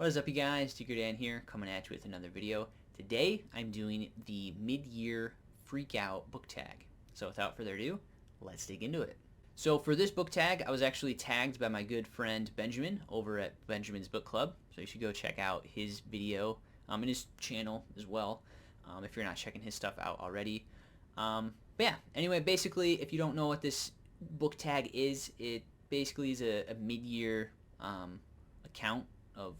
What is up, you guys? Diggerdan here, coming at you with another video. Today, I'm doing the mid-year freak out book tag. So without further ado, let's dig into it. So for this book tag, I was actually tagged by my good friend Benjamin over at Benjamin's Book Club. So you should go check out his video and his channel as well, if you're not checking his stuff out already. But yeah, anyway, basically, if you don't know what this book tag is, it basically is a mid-year account of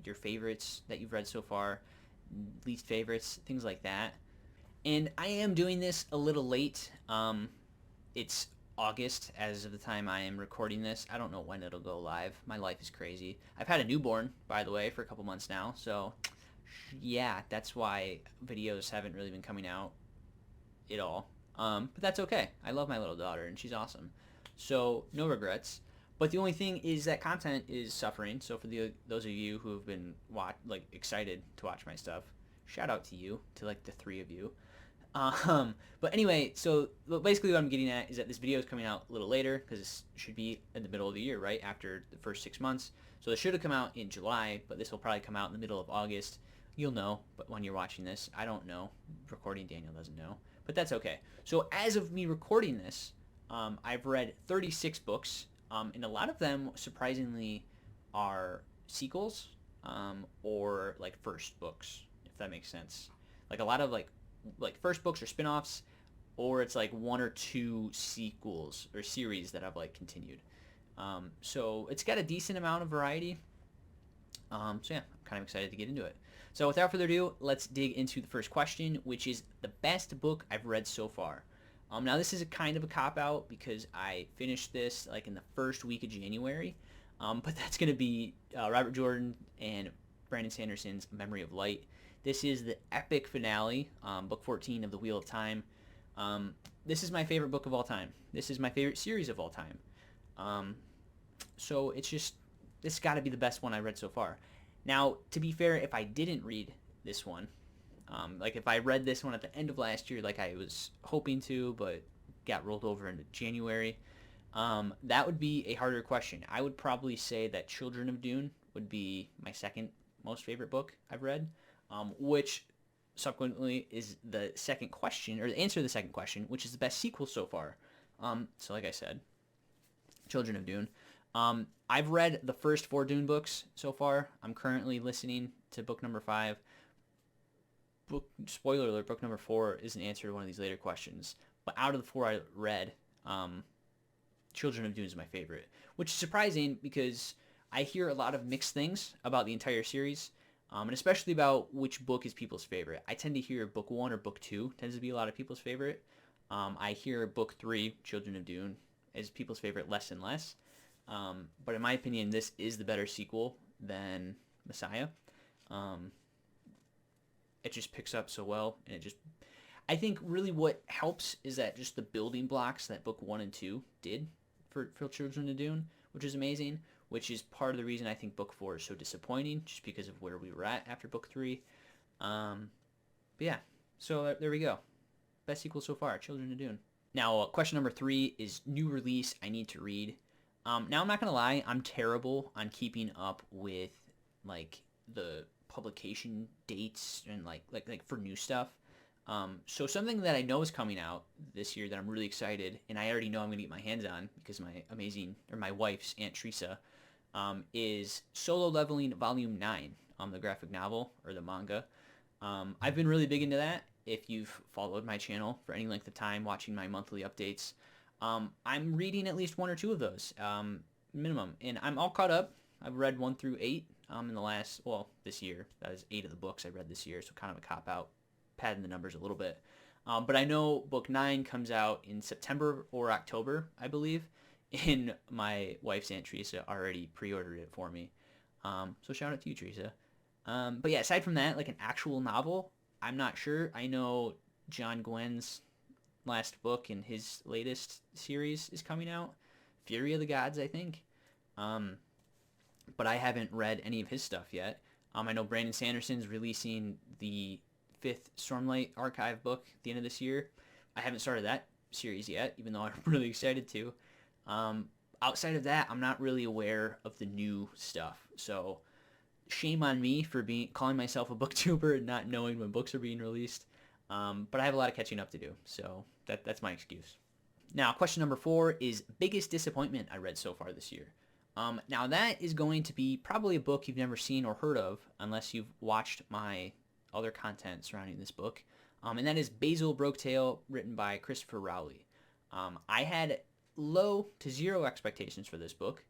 your favorites that you've read so far, least favorites, things like that. And I am doing this a little late. It's August as of the time I am recording this. I don't know when it'll go live. My life is crazy. I've had a newborn, by the way, for a couple months now. So yeah, that's why videos haven't really been coming out at all. But that's okay. I love my little daughter and she's awesome. So no regrets. But the only thing is that content is suffering. So for those of you who have been excited to watch my stuff, shout out to you, to like the three of you. But anyway, so basically what I'm getting at is that this video is coming out a little later because this should be in the middle of the year, right after the first 6 months. So this should have come out in July, but this will probably come out in the middle of August. You'll know, but when you're watching this, I don't know. Recording Daniel doesn't know, but that's okay. So as of me recording this, I've read 36 books. And a lot of them, surprisingly, are sequels or like first books, if that makes sense. Like a lot of like first books or spin-offs, or it's like one or two sequels or series that I've like continued. So it's got a decent amount of variety. So yeah, I'm kind of excited to get into it. So without further ado, let's dig into the first question, which is the best book I've read so far. Now this is a kind of a cop-out because I finished this like in the first week of January, but that's going to be Robert Jordan and Brandon Sanderson's Memory of Light. This is the epic finale, book 14 of The Wheel of Time. This is my favorite book of all time. This is my favorite series of all time. So it's got to be the best one I read so far. Now, to be fair, if I didn't read this one, like if I read this one at the end of last year like I was hoping to, but got rolled over into January, that would be a harder question. I would probably say that Children of Dune would be my second most favorite book I've read, which subsequently is the second question, or the answer to the second question, which is the best sequel so far. So like I said, Children of Dune. I've read the first 4 Dune books so far. I'm currently listening to book number 5. Spoiler alert, book number 4 is an answer to one of these later questions. But out of the 4 I read, Children of Dune is my favorite, which is surprising because I hear a lot of mixed things about the entire series, and especially about which book is people's favorite. I tend to hear book 1 or book 2 tends to be a lot of people's favorite. I hear book 3, Children of Dune, is people's favorite less and less. But in my opinion, this is the better sequel than Messiah. It just picks up so well, and I think really what helps is that just the building blocks that book 1 and 2 did for Children of Dune, which is amazing, which is part of the reason I think book 4 is so disappointing, just because of where we were at after book 3. But yeah, so there we go. Best sequel so far, Children of Dune. Now, question number 3 is new release I need to read. Now, I'm not going to lie, I'm terrible on keeping up with like the publication dates and like for new stuff. So something that I know is coming out this year that I'm really excited, and I already know I'm going to get my hands on because my wife's Aunt Teresa, is Solo Leveling Volume 9, the graphic novel or the manga. I've been really big into that. If you've followed my channel for any length of time, watching my monthly updates, I'm reading at least 1 or 2 of those, minimum, and I'm all caught up. I've read 1 through 8 in the last, this year. That was 8 of the books I read this year, so kind of a cop-out, padding the numbers a little bit. But I know book 9 comes out in September or October, I believe, and my wife's Aunt Teresa already pre-ordered it for me. So shout out to you, Teresa. But yeah, aside from that, like an actual novel, I'm not sure. I know John Gwen's last book in his latest series is coming out, Fury of the Gods, I think. But I haven't read any of his stuff yet. I know Brandon Sanderson's releasing the 5th Stormlight Archive book at the end of this year. I haven't started that series yet, even though I'm really excited to. Outside of that, I'm not really aware of the new stuff. So shame on me for calling myself a booktuber and not knowing when books are being released. But I have a lot of catching up to do, so that's my excuse. Now, question number 4 is biggest disappointment I read so far this year. Now, that is going to be probably a book you've never seen or heard of unless you've watched my other content surrounding this book, and that is Basil Broketail, written by Christopher Rowley. I had low to zero expectations for this book,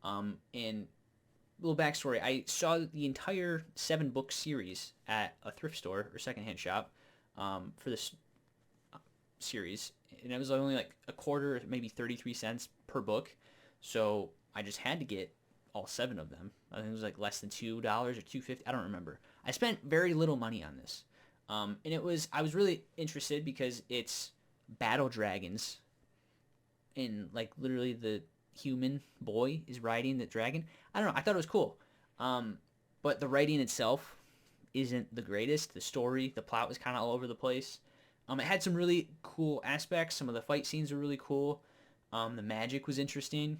and a little backstory, I saw the entire 7-book series at a thrift store or secondhand shop for this series, and it was only like a quarter, maybe 33 cents per book, so I just had to get all 7 of them. I think it was like less than $2 or $2.50. I don't remember. I spent very little money on this, and I was really interested because it's battle dragons, and like literally the human boy is riding the dragon. I don't know. I thought it was cool, but the writing itself isn't the greatest. The story, the plot was kind of all over the place. It had some really cool aspects. Some of the fight scenes were really cool. The magic was interesting.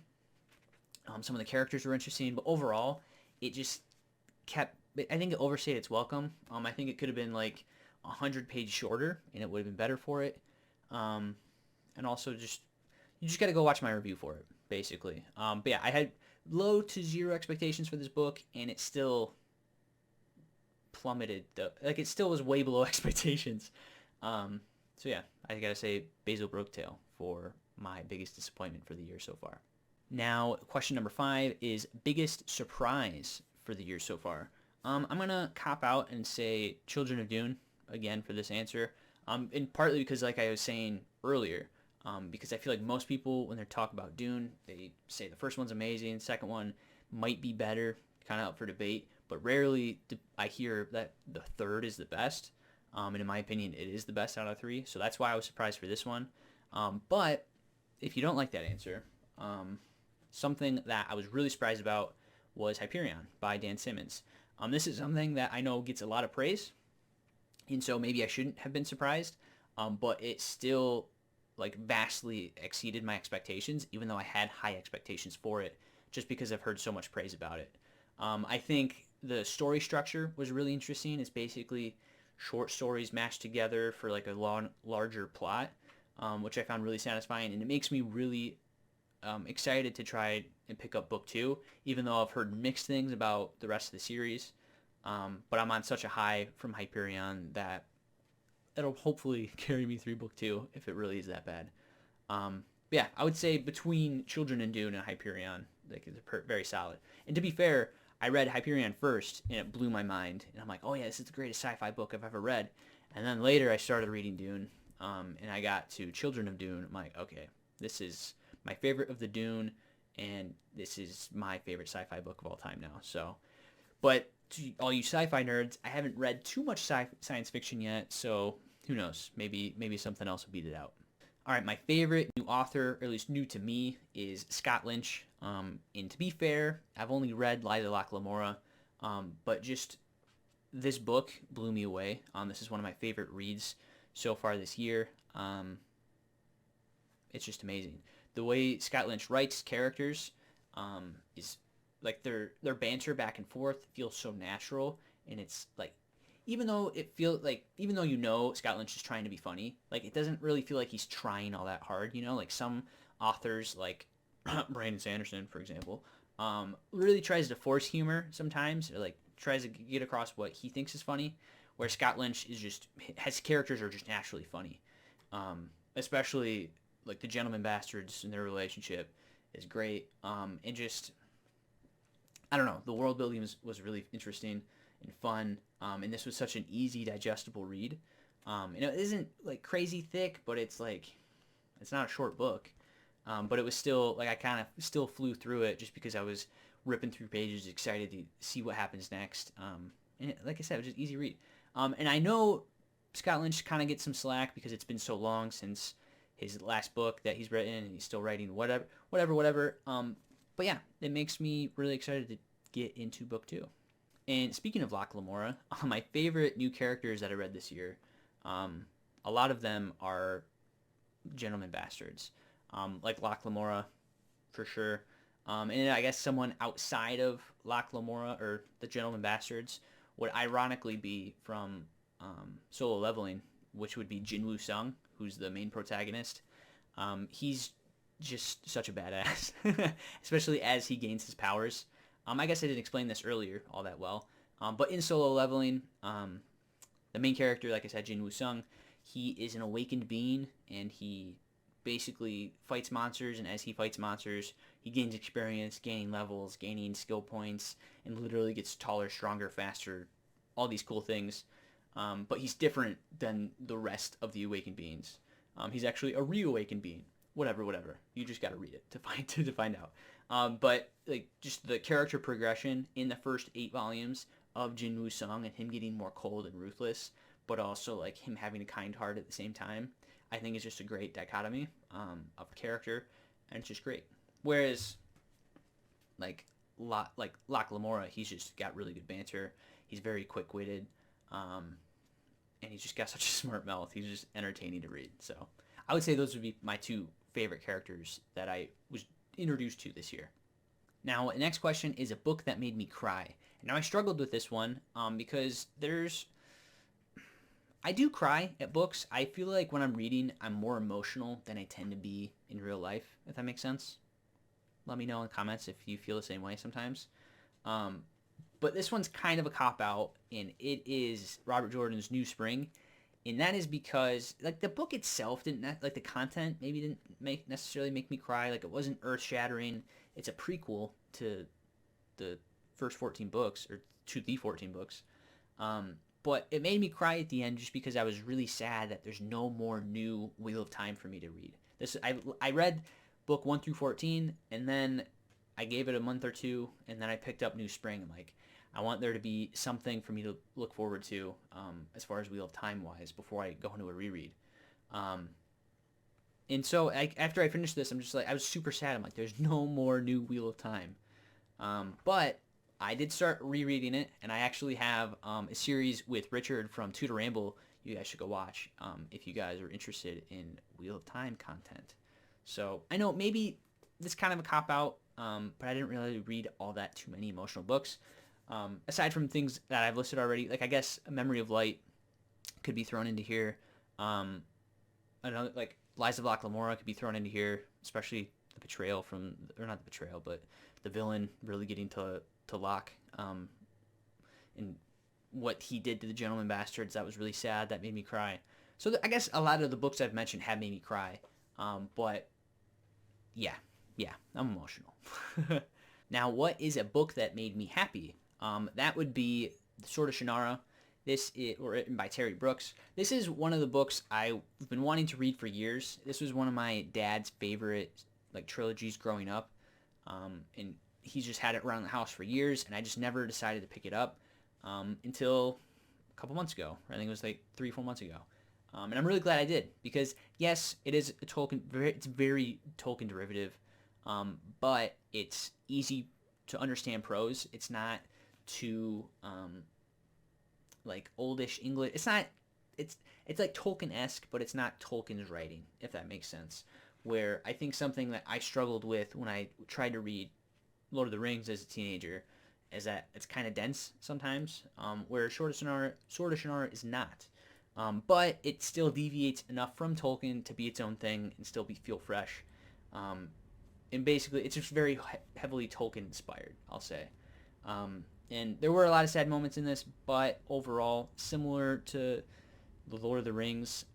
Some of the characters were interesting, but overall, it just I think it overstayed its welcome. I think it could have been like 100 pages shorter, and it would have been better for it. And also, you just got to go watch my review for it, basically. But yeah, I had low to zero expectations for this book, and it still plummeted. Like, it still was way below expectations. So yeah, I gotta say Basil Broketail for my biggest disappointment for the year so far. Now, question number 5 is biggest surprise for the year so far. I'm gonna cop out and say Children of Dune again for this answer. And partly because, like I was saying earlier, because I feel like most people, when they talk about Dune, they say the first one's amazing, the second one might be better, kind of up for debate, but rarely do I hear that the third is the best. And in my opinion, it is the best out of 3, so that's why I was surprised for this one. But if you don't like that answer, something that I was really surprised about was Hyperion by Dan Simmons. This is something that I know gets a lot of praise, and so maybe I shouldn't have been surprised, but it still like vastly exceeded my expectations, even though I had high expectations for it, just because I've heard so much praise about it. I think the story structure was really interesting. It's basically short stories mashed together for like a larger plot, which I found really satisfying, and it makes me really excited to try and pick up book 2, even though I've heard mixed things about the rest of the series. But I'm on such a high from Hyperion that it'll hopefully carry me through book 2 if it really is that bad. But yeah, I would say between Children and Dune and Hyperion, like, they're very solid. And to be fair, I read Hyperion first, and it blew my mind. And I'm like, oh yeah, this is the greatest sci-fi book I've ever read. And then later I started reading Dune, and I got to Children of Dune. I'm like, okay, this is my favorite of the Dune, and this is my favorite sci-fi book of all time now. So, but to all you sci-fi nerds, I haven't read too much science fiction yet, so who knows? Maybe something else will beat it out. All right, my favorite new author, or at least new to me, is Scott Lynch. And to be fair, I've only read Lies of Locke Lamora, but just this book blew me away. This is one of my favorite reads so far this year. It's just amazing. The way Scott Lynch writes characters is like their banter back and forth feels so natural, and it's like even though you know Scott Lynch is trying to be funny, like it doesn't really feel like he's trying all that hard, you know? Like some authors like Brandon Sanderson, for example, really tries to force humor sometimes, or like tries to get across what he thinks is funny, where Scott Lynch has characters are just naturally funny. Especially like the Gentleman Bastards and their relationship is great. And just, I don't know, the world building was really interesting and fun. And this was such an easy, digestible read. And it isn't like crazy thick, but it's not a short book. But it was still, like, I kind of still flew through it just because I was ripping through pages, excited to see what happens next. And like I said, it was just easy read. And I know Scott Lynch kind of gets some slack because it's been so long since his last book that he's written, and he's still writing whatever. But yeah, it makes me really excited to get into book 2. And speaking of Locke Lamora, my favorite new characters that I read this year, a lot of them are Gentleman Bastards. Like Locke Lamora, for sure. And I guess someone outside of Locke Lamora or the Gentleman Bastards would ironically be from Solo Leveling, which would be Jinwoo Sung, who's the main protagonist. He's just such a badass, especially as he gains his powers. I guess I didn't explain this earlier all that well, but in Solo Leveling, the main character, like I said, Jinwoo Sung, he is an awakened being, and he basically fights monsters, and as he fights monsters, he gains experience, gaining levels, gaining skill points, and literally gets taller, stronger, faster, all these cool things. But he's different than the rest of the awakened beings. He's actually a reawakened being. Whatever. You just got to read it to find out. But like just the character progression in the first 8 volumes of Jinwoo Sung and him getting more cold and ruthless, but also like him having a kind heart at the same time, I think is just a great dichotomy of character, and it's just great. Whereas like Locke Lamora, he's just got really good banter. He's very quick-witted, and he's just got such a smart mouth. He's just entertaining to read. So I would say those would be my 2 favorite characters that I was introduced to this year. Now, the next question is a book that made me cry. Now, I struggled with this one because I do cry at books. I feel like when I'm reading, I'm more emotional than I tend to be in real life, if that makes sense. Let me know in the comments if you feel the same way sometimes. But this one's kind of a cop-out, and it is Robert Jordan's New Spring. And that is because, like, the book itself didn't, like, the content maybe didn't necessarily make me cry. Like, it wasn't earth-shattering. It's a prequel to the first 14 books, or to the 14 books. But it made me cry at the end just because I was really sad that there's no more new Wheel of Time for me to read. I read book 1 through 14, and then I gave it a month or 2, and then I picked up New Spring. I'm like, I want there to be something for me to look forward to as far as Wheel of Time-wise before I go into a reread. And so after I finished this, I'm just like, I was super sad. I'm like, there's no more new Wheel of Time. But I did start rereading it, and I actually have a series with Richard from Tutor Ramble you guys should go watch if you guys are interested in Wheel of Time content. So I know maybe this is kind of a cop-out, but I didn't really read all that too many emotional books. Aside from things that I've listed already, like I guess A Memory of Light could be thrown into here. Another, like Lies of Locke Lamora could be thrown into here, especially the betrayal from, or not the betrayal, but the villain really getting to Locke, and what he did to the Gentleman Bastards. That was really sad. That made me cry. So I guess a lot of the books I've mentioned have made me cry. But yeah, I'm emotional. Now, what is a book that made me happy? That would be The Sword of Shannara. This is written by Terry Brooks. This is one of the books I've been wanting to read for years. This was one of my dad's favorite like trilogies growing up, and he's just had it around the house for years, and I just never decided to pick it up until a couple months ago. I think it was like 3-4 months ago. And I'm really glad I did, because yes, it is a Tolkien. It's very Tolkien derivative, but it's easy to understand prose. It's not too like oldish English. It's not. It's like Tolkien-esque, but it's not Tolkien's writing, if that makes sense. Where I think something that I struggled with when I tried to read Lord of the Rings as a teenager is that it's kind of dense sometimes, where Sword of Shannara is not. But it still deviates enough from Tolkien to be its own thing and still feel fresh. And basically, it's just very heavily Tolkien-inspired, I'll say. And there were a lot of sad moments in this, but overall, similar to The Lord of the Rings,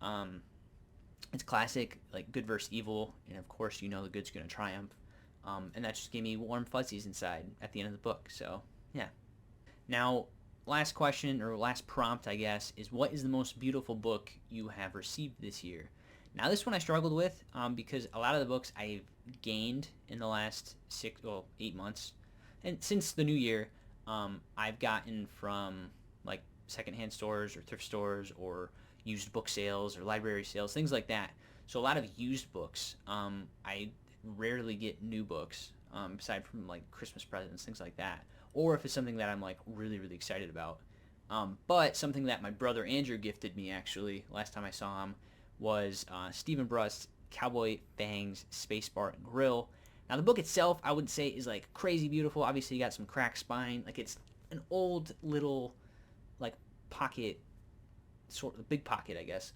it's classic, like good versus evil, and of course, you know the good's going to triumph. And that just gave me warm fuzzies inside at the end of the book, so yeah. Now, last question, or last prompt, I guess, is what is the most beautiful book you have received this year? Now, this one I struggled with because a lot of the books I've gained in the last 8 months, and since the new year, I've gotten from like secondhand stores or thrift stores or used book sales or library sales, things like that. So a lot of used books. I rarely get new books, aside from like Christmas presents, things like that. Or if it's something that I'm like really, really excited about. But something that my brother Andrew gifted me actually last time I saw him was Stephen Brust's Cowboy Fangs Spacebar and Grill. Now, the book itself, I would say, is like crazy beautiful. Obviously, you got some cracked spine. Like, it's an old little, like, pocket, sort of big pocket, I guess,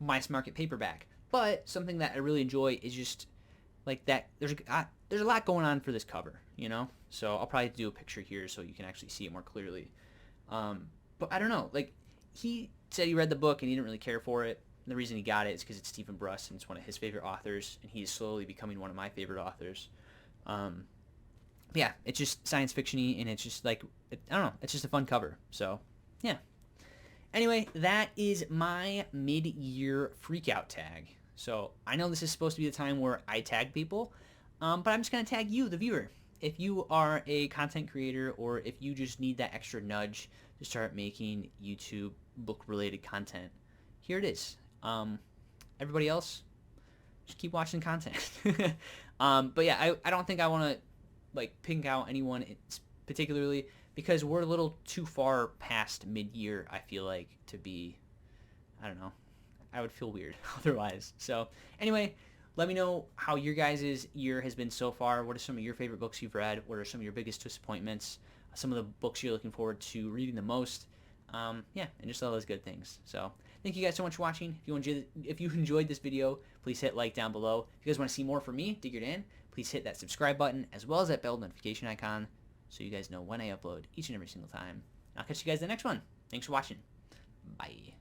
mass market paperback. But something that I really enjoy is just like that. There's a lot going on for this cover, you know. So I'll probably do a picture here so you can actually see it more clearly. But I don't know. Like, he said he read the book and he didn't really care for it. And the reason he got it is because it's Stephen Bruss and it's one of his favorite authors, and he's slowly becoming one of my favorite authors. Yeah, it's just science fiction-y, and it's just like, I don't know, it's just a fun cover. So, yeah. Anyway, that is my mid-year freakout tag. So I know this is supposed to be the time where I tag people, but I'm just going to tag you, the viewer. If you are a content creator, or if you just need that extra nudge to start making YouTube book-related content, here it is. Everybody else, just keep watching content. But yeah, I don't think I want to like pink out anyone particularly, because we're a little too far past mid-year, I feel like, to be, I don't know, I would feel weird otherwise. So anyway, let me know how your guys' year has been so far. What are some of your favorite books you've read? What are some of your biggest disappointments? Some of the books you're looking forward to reading the most? Yeah, and just all those good things. So thank you guys so much for watching. If you enjoyed this video, please hit like down below. If you guys want to see more from me, Diggerdan, please hit that subscribe button as well as that bell notification icon so you guys know when I upload each and every single time. I'll catch you guys in the next one. Thanks for watching. Bye.